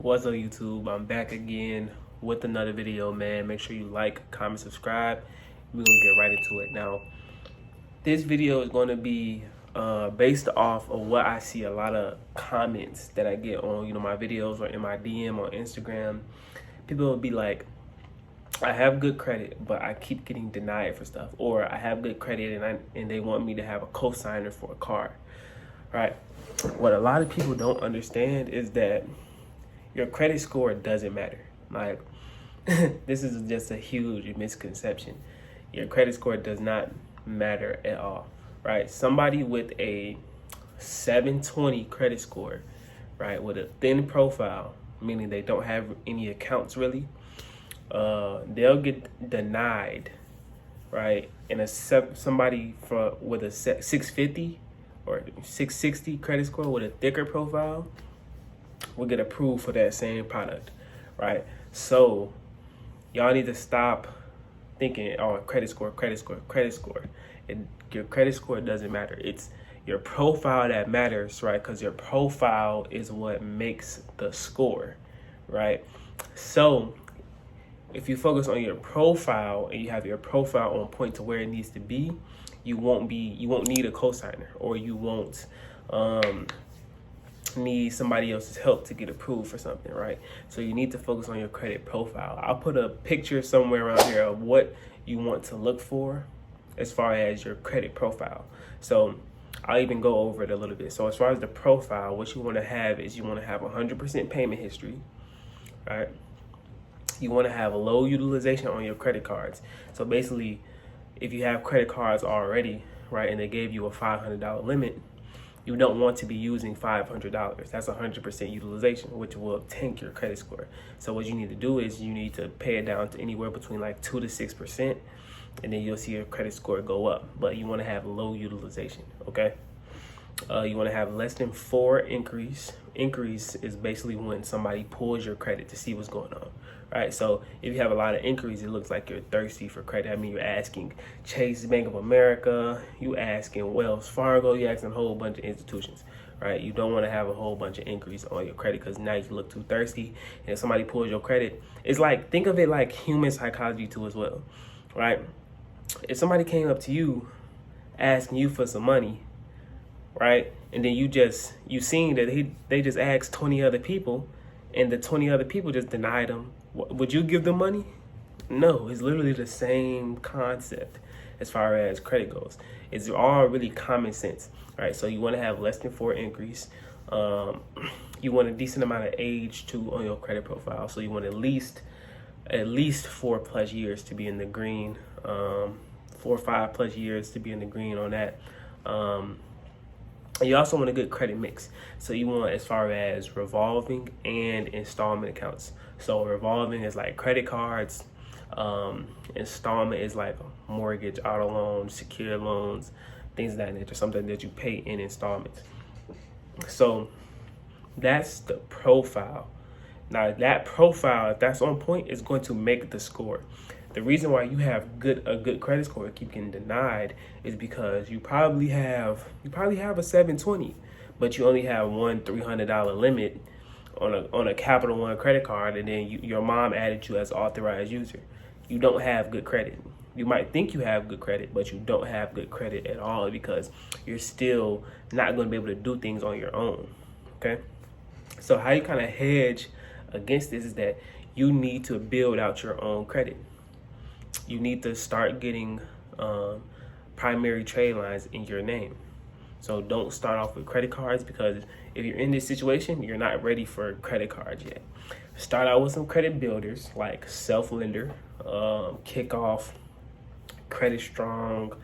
What's up, YouTube? I'm back again with another video, man. Make sure you like, comment, subscribe. We're gonna get right into it. Now, this video is gonna be based off of what I see a lot of comments that I get on, my videos or in my DM on Instagram. People will be like, I have good credit, but I keep getting denied for stuff, or I have good credit and they want me to have a co-signer for a car, right? What a lot of people don't understand is that your credit score doesn't matter. Like, this is just a huge misconception. Your credit score does not matter at all, right? Somebody with a 720 credit score, right, with a thin profile, meaning they don't have any accounts really, they'll get denied, right? And somebody with a 650 or 660 credit score with a thicker profile will get approved for that same product, right? So y'all need to stop thinking, oh, credit score. Your credit score doesn't matter. It's your profile that matters, right? Because your profile is what makes the score, right? So if you focus on your profile and you have your profile on point to where it needs to be, you won't need a cosigner, or you won't need somebody else's help to get approved for something, right? So you need to focus on your credit profile. I'll put a picture somewhere around here of what you want to look for as far as your credit profile. So I'll even go over it a little bit. So as far as the profile, what you want to have is you want to have 100% payment history, right? You want to have a low utilization on your credit cards. So basically, if you have credit cards already, right, and they gave you a $500 limit, you don't want to be using $500. That's 100% utilization, which will tank your credit score. So what you need to do is you need to pay it down to anywhere between like 2 to 6%, and then you'll see your credit score go up. But you want to have low utilization, okay? You want to have less than 4 increase. Increase is basically when somebody pulls your credit to see what's going on, right? So if you have a lot of increase, it looks like you're thirsty for credit. I mean, you're asking Chase, Bank of America, you asking Wells Fargo, you asking a whole bunch of institutions, right? You don't want to have a whole bunch of increase on your credit because now you look too thirsty. And if somebody pulls your credit, it's like, think of it like human psychology too as well, right? If somebody came up to you asking you for some money, right, and then you seen that they just asked 20 other people, and the 20 other people just denied them, would you give them money? No. It's literally the same concept as far as credit goes. It's all really common sense, right? So you want to have less than 4 increase. You want a decent amount of age too on your credit profile. So you want at least 4+ years to be in the green, 4 or 5+ years to be in the green on that. You also want a good credit mix. So you want as far as revolving and installment accounts. So revolving is like credit cards. Installment is like mortgage, auto loans, secured loans, things of that nature, something that you pay in installments. So that's the profile. Now that profile, if that's on point, is going to make the score. The reason why you have a good credit score and keep getting denied is because you probably have a 720, but you only have one $300 limit on a Capital One credit card, and then your mom added you as authorized user. You don't have good credit. You might think you have good credit, but you don't have good credit at all because you're still not going to be able to do things on your own. Okay, so how you kind of hedge against this is that you need to build out your own credit. You need to start getting primary trade lines in your name. So don't start off with credit cards, because if you're in this situation, you're not ready for credit cards yet. Start out with some credit builders like Self-Lender, Kickoff, Credit Strong.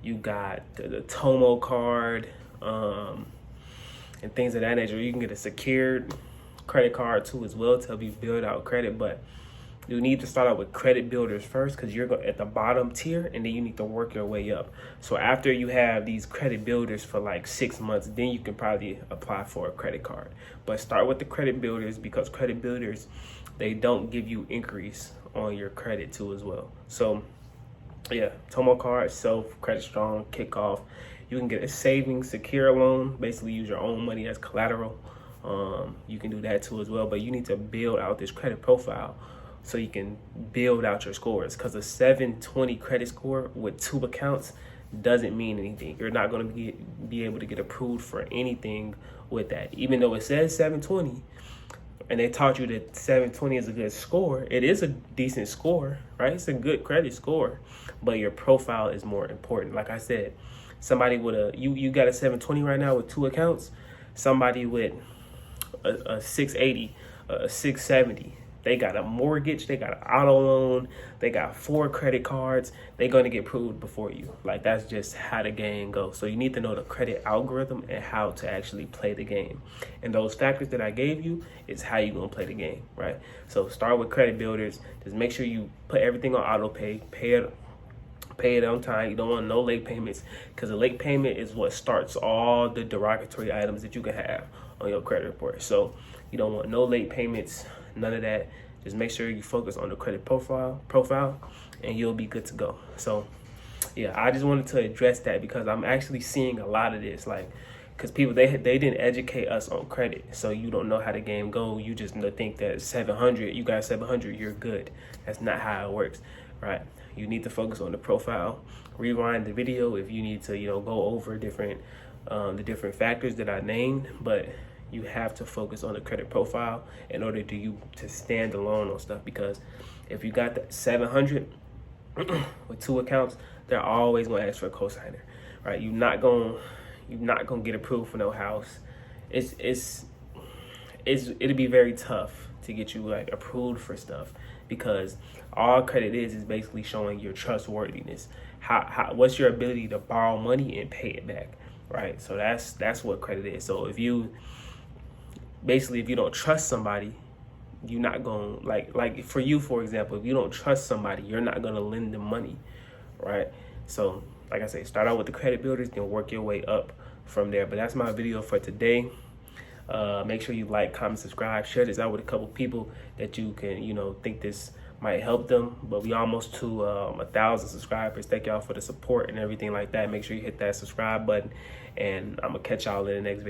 You got the Tomo card, and things of that nature. You can get a secured credit card too as well to help you build out credit, but you need to start out with credit builders first because you're at the bottom tier, and then you need to work your way up. So after you have these credit builders for like 6 months, then you can probably apply for a credit card. But start with the credit builders, because credit builders, they don't give you increase on your credit too as well. So yeah, Tomo card, Self, Credit Strong, Kickoff. You can get a savings secure loan, basically use your own money as collateral You can do that too as well, but you need to build out this credit profile so you can build out your scores, because a 720 credit score with 2 accounts doesn't mean anything. You're not going to be able to get approved for anything with that. Even though it says 720 and they taught you that 720 is a good score, it is a decent score, right? It's a good credit score, but your profile is more important. Like I said, somebody with you got a 720 right now with 2 accounts, somebody with a 680, a 670, they got a mortgage, they got an auto loan, they got 4 credit cards, they're going to get approved before you. Like, that's just how the game goes. So you need to know the credit algorithm and how to actually play the game. And those factors that I gave you is how you're going to play the game, right? So start with credit builders. Just make sure you put everything on auto pay, pay it on time. You don't want no late payments, because a late payment is what starts all the derogatory items that you can have on your credit report. So you don't want no late payments, none of that. Just make sure you focus on the credit profile, and you'll be good to go. So yeah, I just wanted to address that because I'm actually seeing a lot of this, like, because people, they didn't educate us on credit, so you don't know how the game go. You just think that 700, you got 700, you're good. That's not how it works, right? You need to focus on the profile. Rewind the video if you need to, go over different the different factors that I named, but you have to focus on the credit profile in order to stand alone on stuff. Because if you got that 700 with 2 accounts, they're always gonna ask for a cosigner, right? You're not gonna get approved for no house. It'll be very tough to get you like approved for stuff, because all credit is basically showing your trustworthiness. What's your ability to borrow money and pay it back, right? So that's what credit is. So if you don't trust somebody, you're not going to, like for you, for example, if you don't trust somebody, you're not going to lend them money, right? So like I say, start out with the credit builders, then work your way up from there. But that's my video for today. Make sure you like, comment, subscribe, share this out with a couple people that you can, think this might help them. But we almost to 1,000 subscribers. Thank y'all for the support and everything like that. Make sure you hit that subscribe button, and I'm gonna catch y'all in the next video.